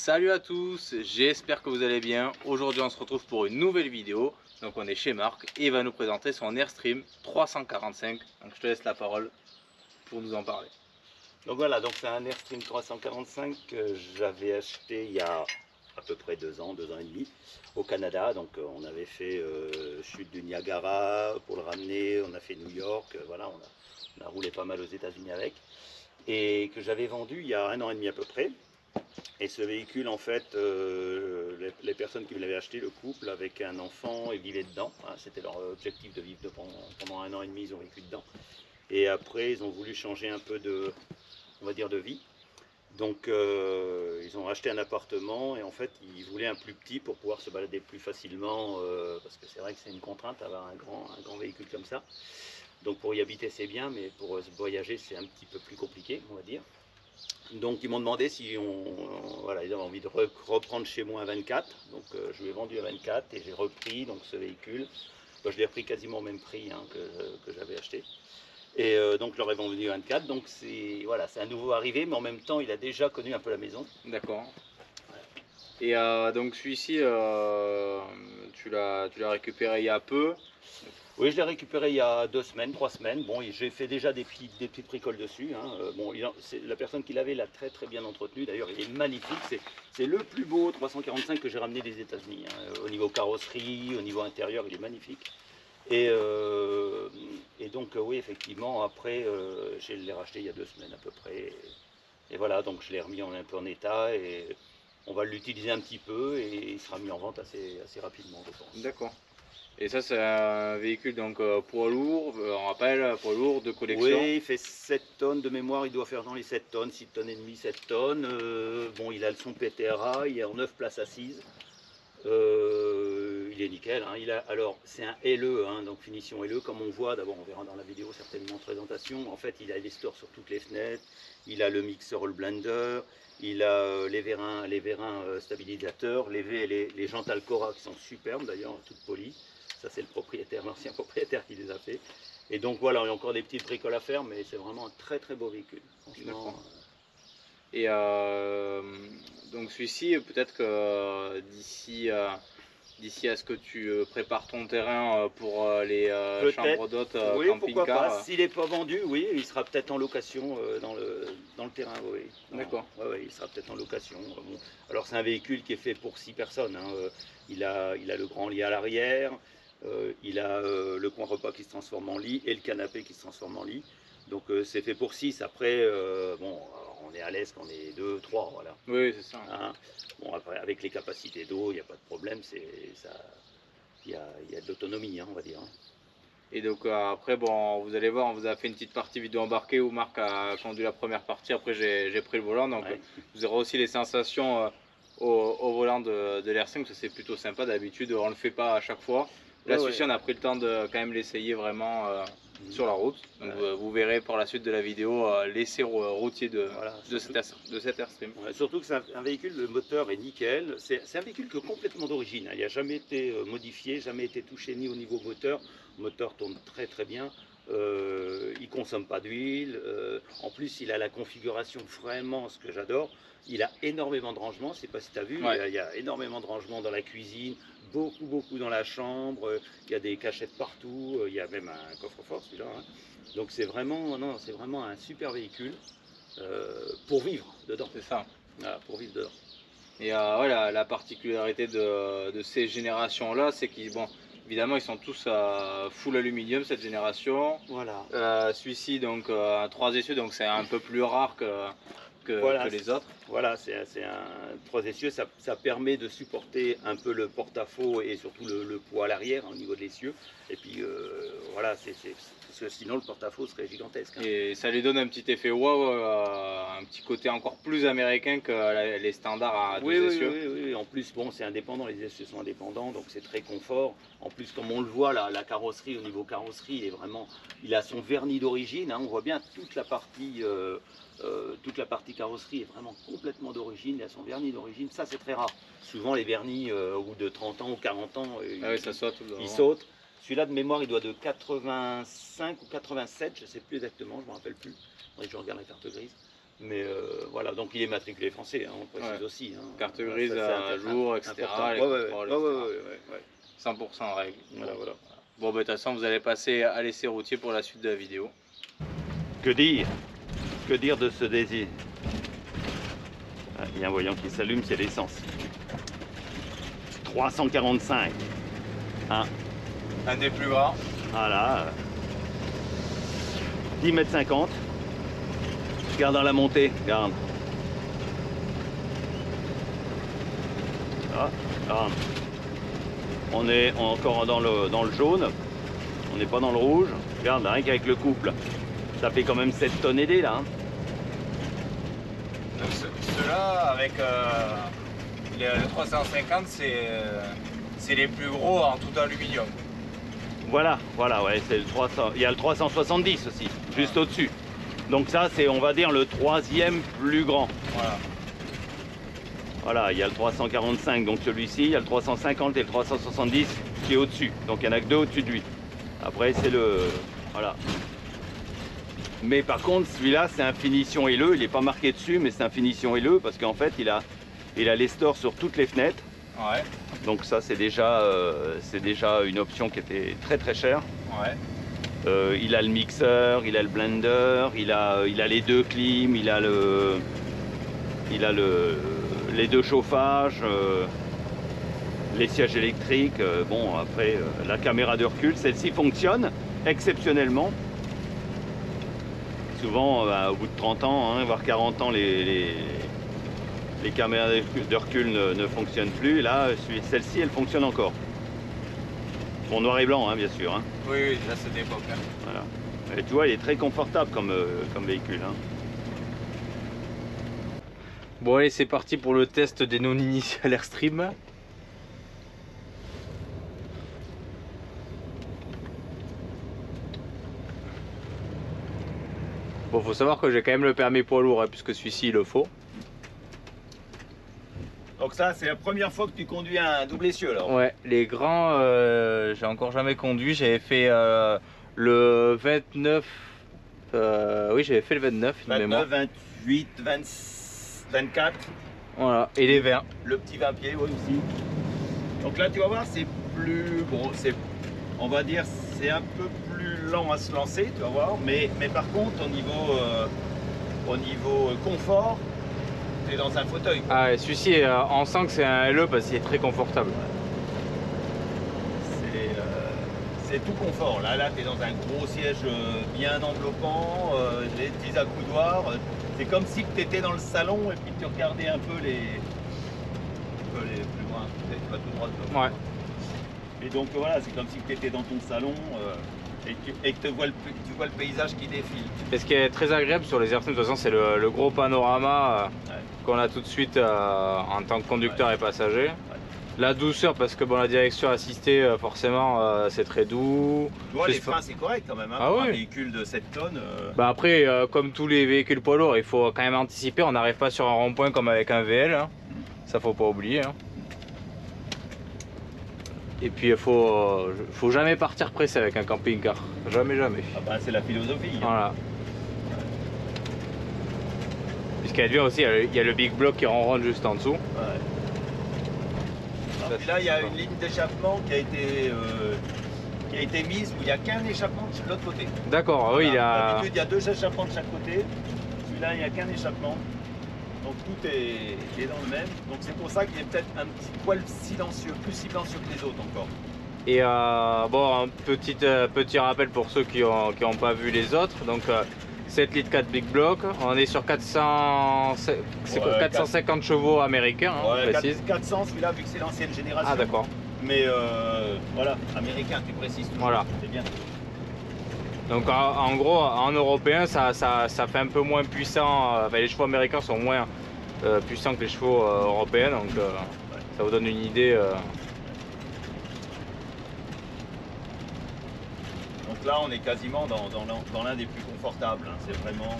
Salut à tous, j'espère que vous allez bien. Aujourd'hui on se retrouve pour une nouvelle vidéo. Donc on est chez Marc et il va nous présenter son Airstream 345. Donc je te laisse la parole pour nous en parler. Donc voilà, donc c'est un Airstream 345 que j'avais acheté il y a à peu près 2 ans et demi au Canada. Donc on avait fait chute du Niagara pour le ramener, on a fait New York, voilà, on a roulé pas mal aux États-Unis avec. Et que j'avais vendu il y a 1 an et demi à peu près. Et ce véhicule, en fait, les personnes qui me l'avaient acheté, le couple avec un enfant, ils vivaient dedans. Hein, c'était leur objectif de vivre pendant 1 an et demi, ils ont vécu dedans. Et après, ils ont voulu changer un peu de, on va dire, de vie. Donc ils ont acheté un appartement et en fait ils voulaient un plus petit pour pouvoir se balader plus facilement parce que c'est vrai que c'est une contrainte d'avoir un grand véhicule comme ça. Donc pour y habiter c'est bien, mais pour voyager c'est un petit peu plus compliqué, on va dire. Donc ils m'ont demandé si voilà, ils avaient envie de reprendre chez moi un 24. Donc je lui ai vendu un 24 et j'ai repris donc ce véhicule. Je l'ai repris quasiment au même prix hein, que j'avais acheté. Et donc je leur ai vendu 24, donc c'est voilà, un nouveau arrivé, mais en même temps il a déjà connu un peu la maison. D'accord. Et donc celui-ci, tu l'as récupéré il y a peu. Oui, je l'ai récupéré il y a 2 semaines, 3 semaines. Bon, j'ai fait déjà des petites bricoles dessus. Hein. Bon, la personne qui l'avait l'a très bien entretenu. D'ailleurs, il est magnifique. C'est le plus beau 345 que j'ai ramené des États-Unis. Hein. Au niveau carrosserie, au niveau intérieur, il est magnifique. Et donc, oui, effectivement, après, je l'ai racheté il y a 2 semaines à peu près. Et voilà, donc je l'ai remis un peu en état et on va l'utiliser un petit peu et il sera mis en vente assez rapidement, je pense. D'accord. Et ça c'est un véhicule donc poids lourd, on rappelle, poids lourd de collection. Oui, il fait 7 tonnes de mémoire, il doit faire dans les 7 tonnes, 6 tonnes et demie, 7 tonnes. Bon, il a le son PTRA, il est en 9 places assises. Il est nickel. Hein. Alors, c'est un LE, hein, donc finition LE, comme on voit. D'abord, on verra dans la vidéo certainement en présentation. En fait, il a les stores sur toutes les fenêtres. Il a le mixeur, le blender. Il a les vérins stabilisateurs, les jantes Alcora qui sont superbes d'ailleurs, toutes polies. Ça, c'est le propriétaire, l'ancien propriétaire qui les a fait. Et donc voilà, il y a encore des petites bricoles à faire, mais c'est vraiment un très beau véhicule. Franchement. Et donc celui-ci, peut-être que d'ici à ce que tu prépares ton terrain pour les chambres d'hôtes oui, camping-car. S'il n'est pas vendu, oui, il sera peut-être en location dans le terrain. Oui. D'accord. Ouais, il sera peut-être en location. Bon. Alors c'est un véhicule qui est fait pour 6 personnes. Hein. Il a le grand lit à l'arrière. Il a le coin repas qui se transforme en lit et le canapé qui se transforme en lit. Donc c'est fait pour 6. Après, bon, on est à l'aise quand on est 2, 3, voilà. Oui, c'est ça. Hein. Bon, après, avec les capacités d'eau, il n'y a pas de problème. Il y a de l'autonomie, hein, on va dire. Et donc après, bon, vous allez voir, on vous a fait une petite partie vidéo embarquée où Marc a conduit la première partie. Après, j'ai pris le volant. Donc Ouais. vous aurez aussi les sensations au volant de l'Airstream. Ça, c'est plutôt sympa. D'habitude, on ne le fait pas à chaque fois. Là, celui-ci, on a pris le temps de quand même l'essayer vraiment sur la route. Donc vous verrez par la suite de la vidéo l'essai routier de cet Airstream. Ouais, surtout que c'est un véhicule, le moteur est nickel. C'est un véhicule que complètement d'origine. Hein. Il n'a jamais été modifié, jamais été touché ni au niveau moteur. Le moteur tourne très bien. Il ne consomme pas d'huile. En plus, il a la configuration vraiment, ce que j'adore. Il a énormément de rangements. Je ne sais pas si tu as vu, Ouais. il y a énormément de rangements dans la cuisine, beaucoup dans la chambre. Il y a des cachettes partout. Il y a même un coffre-fort celui-là. Hein. Donc c'est vraiment un super véhicule. Pour vivre dedans. C'est ça. Voilà, pour vivre dedans. Et ouais, la particularité de ces générations-là, c'est qu'ils, bon, évidemment, ils sont tous full aluminium cette génération. Voilà. Celui-ci, donc, un 3 essieux, donc c'est un peu plus rare que les autres. Voilà, c'est un 3 essieux, ça permet de supporter un peu le porte-à-faux et surtout le poids à l'arrière hein, au niveau de l'essieu. Et puis voilà, parce que sinon le porte-à-faux serait gigantesque. Hein. Et ça lui donne un petit effet wow, un petit côté encore plus américain que les standards à 12 essieux. Oui. En plus, bon, c'est indépendant, les essieux sont indépendants, donc c'est très confort. En plus, comme on le voit, la carrosserie, au niveau carrosserie, il a son vernis d'origine. Hein, on voit bien toute la partie carrosserie est vraiment complètement d'origine, il a son vernis d'origine, ça c'est très rare. Souvent les vernis au bout de 30 ans ou 40 ans, Ça saute. Ils sautent. Celui-là de mémoire il doit de 85 ou 87, je ne sais plus exactement, je ne me rappelle plus, je regarde la carte grise. Mais voilà, donc il est matriculé français, hein, on précise aussi. Hein. Carte grise à jour, etc. Ouais, ouais. 100% en règle. Voilà. Bon, bah, de toute façon, vous allez passer à l'essai routier pour la suite de la vidéo. Que dire de ce désir? Il y a un voyant qui s'allume, c'est l'essence. 345. Hein. Un des plus grands. Voilà. 10 mètres 50. Regarde dans la montée, regarde. Ah, regarde. On est encore dans le jaune. On n'est pas dans le rouge. Regarde, rien qu'avec le couple. Ça fait quand même 7 tonnes aidées là. Hein. Donc ceux-là, avec le 350, c'est les plus gros en tout aluminium. Voilà, ouais, c'est le 300. Il y a le 370 aussi, juste au-dessus. Donc ça, c'est, on va dire, le troisième plus grand. Voilà, il y a le 345, donc celui-ci, il y a le 350 et le 370 qui est au-dessus. Donc il n'y en a que 2 au-dessus de lui. Après, c'est le... Voilà. Mais par contre, celui-là, c'est un finition aileux. Il n'est pas marqué dessus, mais c'est un finition aileux parce qu'en fait, il a les stores sur toutes les fenêtres. Ouais. Donc ça, c'est déjà une option qui était très très chère. Ouais. Il a le mixeur, il a le blender, il a les 2 clims, il a les 2 chauffages, les sièges électriques. Bon, après, la caméra de recul, celle-ci fonctionne exceptionnellement. Souvent, au bout de 30 ans, hein, voire 40 ans, les caméras de recul ne fonctionnent plus. Là, celle-ci, elle fonctionne encore. Bon, noir et blanc, hein, bien sûr. Hein. Oui, là c'est d'époque. Hein. Voilà. Et tu vois, il est très confortable comme véhicule. Hein. Bon, allez, c'est parti pour le test des non-initiés à l'Airstream. Bon, faut savoir que j'ai quand même le permis poids lourd, hein, puisque celui-ci il le faut. Donc ça, c'est la première fois que tu conduis un double essieu alors? Ouais, les grands, j'ai encore jamais conduit. J'avais fait le 29. Oui, j'avais fait le 29, une 29, mémoire. 28, 24. Voilà, et les 20. Le petit 20 pieds, oui, aussi. Donc là, tu vas voir, c'est plus... Bon, on va dire, c'est un peu plus lent à se lancer, tu vas voir. Mais par contre, au niveau confort, tu es dans un fauteuil. Quoi. Ah ouais, celui-ci, on sent que c'est un LE parce qu'il est très confortable. C'est tout confort. Là tu es dans un gros siège bien enveloppant, des petits accoudoirs. C'est comme si tu étais dans le salon et puis tu regardais un peu les plus loin. Tu vas tout droit. Ouais. Et donc voilà, c'est comme si tu étais dans ton salon et que tu vois le paysage qui défile. Et ce qui est très agréable sur les Airstream, de toute façon, c'est le gros panorama qu'on a tout de suite en tant que conducteur et passager. Ouais. La douceur, parce que bon, la direction assistée, forcément, c'est très doux. Tu vois, les freins, c'est correct quand même, hein, ah, pour oui. Un véhicule de 7 tonnes. Bah après, comme tous les véhicules poids lourds, il faut quand même anticiper. On n'arrive pas sur un rond-point comme avec un VL. Hein. Ça, faut pas oublier. Hein. Et puis, il faut jamais partir pressé avec un camping-car. Jamais. Ah bah, c'est la philosophie. Voilà. Hein. Puisqu'il y a aussi, il y a le big block qui ronronne juste en dessous. Ouais. Et là, il y a une ligne d'échappement qui a été mise où il n'y a qu'un échappement de l'autre côté. D'accord, voilà. Oui, D'habitude, il y a 2 échappements de chaque côté. Celui-là, il n'y a qu'un échappement. Donc tout est dans le même. Donc c'est pour ça qu'il est peut-être un petit poil silencieux, plus silencieux que les autres encore. Et bon, un petit rappel pour ceux qui ont pas vu les autres. Donc 7 litres 4 big block, on est sur 450 chevaux américains, hein, ouais, précise. 400 celui-là vu que c'est l'ancienne génération. Ah d'accord. Mais voilà, américain, tu précises. Voilà. C'est bien. Donc en gros, en européen, ça fait un peu moins puissant. Enfin, les chevaux américains sont moins puissants que les chevaux européens, donc ça vous donne une idée. Donc là, on est quasiment dans l'un des plus confortables. Hein. C'est vraiment,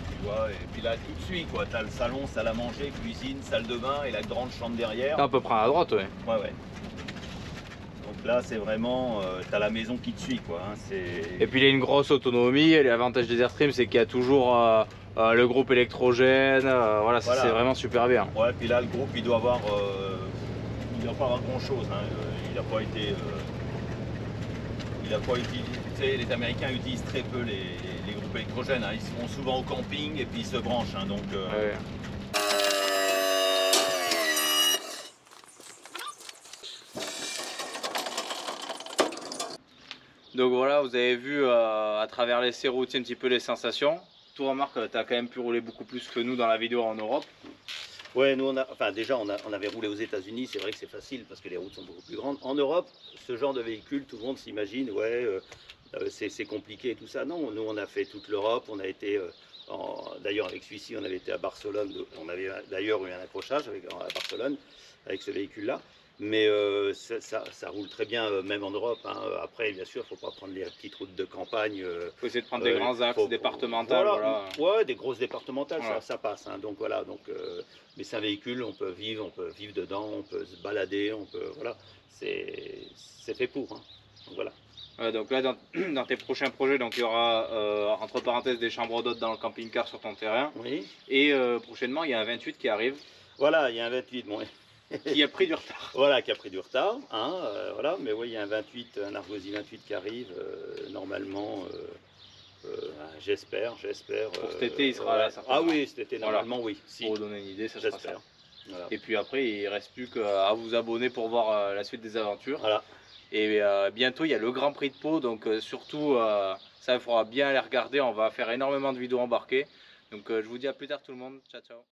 tu vois, et puis là, tout de suite, quoi. Tu as le salon, salle à manger, cuisine, salle de bain et la grande chambre derrière. À peu près à droite, oui. Ouais. Donc là, c'est vraiment, tu as la maison qui te suit, quoi. Hein, et puis il a une grosse autonomie, et l'avantage des Airstream, c'est qu'il y a toujours le groupe électrogène, voilà, c'est vraiment super bien. Ouais, puis là, le groupe, il doit avoir, il doit pas avoir grand-chose. Hein, il n'a pas été... tu sais, les Américains utilisent très peu les groupes électrogènes. Hein. Ils vont souvent au camping et puis ils se branchent. Hein, donc, ouais. Donc voilà, vous avez vu à travers l'essai routier un petit peu les sensations. Toi, Marc, tu as quand même pu rouler beaucoup plus que nous dans la vidéo en Europe. Ouais, nous, déjà, on avait roulé aux États-Unis. C'est vrai que c'est facile parce que les routes sont beaucoup plus grandes. En Europe, ce genre de véhicule, tout le monde s'imagine, ouais, c'est compliqué et tout ça. Non, nous, on a fait toute l'Europe. On a été, d'ailleurs, avec celui-ci, on avait été à Barcelone. On avait d'ailleurs eu un accrochage à Barcelone avec ce véhicule-là. Mais ça roule très bien, même en Europe. Hein. Après, bien sûr, il ne faut pas prendre les petites routes de campagne. Il faut essayer de prendre des grands axes départementaux. Voilà. Ouais, des grosses départementales, voilà. ça passe. Hein. Donc voilà. Mais c'est un véhicule, on peut vivre dedans, on peut se balader, voilà. C'est fait pour. Hein. Donc voilà. Donc là, dans tes prochains projets, donc, il y aura entre parenthèses des chambres d'hôtes dans le camping-car sur ton terrain. Oui. Et prochainement, il y a un 28 qui arrive. Voilà, il y a un 28. Bon, qui a pris du retard. Voilà, qui a pris du retard. Hein, voilà, mais oui, il y a un 28, un Argosy 28 qui arrive normalement. J'espère. Pour cet été, il sera là. Ah oui, cet été, normalement, oui. Si. Pour vous donner une idée, ça sera ça. Voilà. Et puis après, il ne reste plus qu'à vous abonner pour voir la suite des aventures. Voilà. Et bientôt, il y a le Grand Prix de Pau. Donc surtout, ça, il faudra bien aller regarder. On va faire énormément de vidéos embarquées. Donc je vous dis à plus tard tout le monde. Ciao, ciao.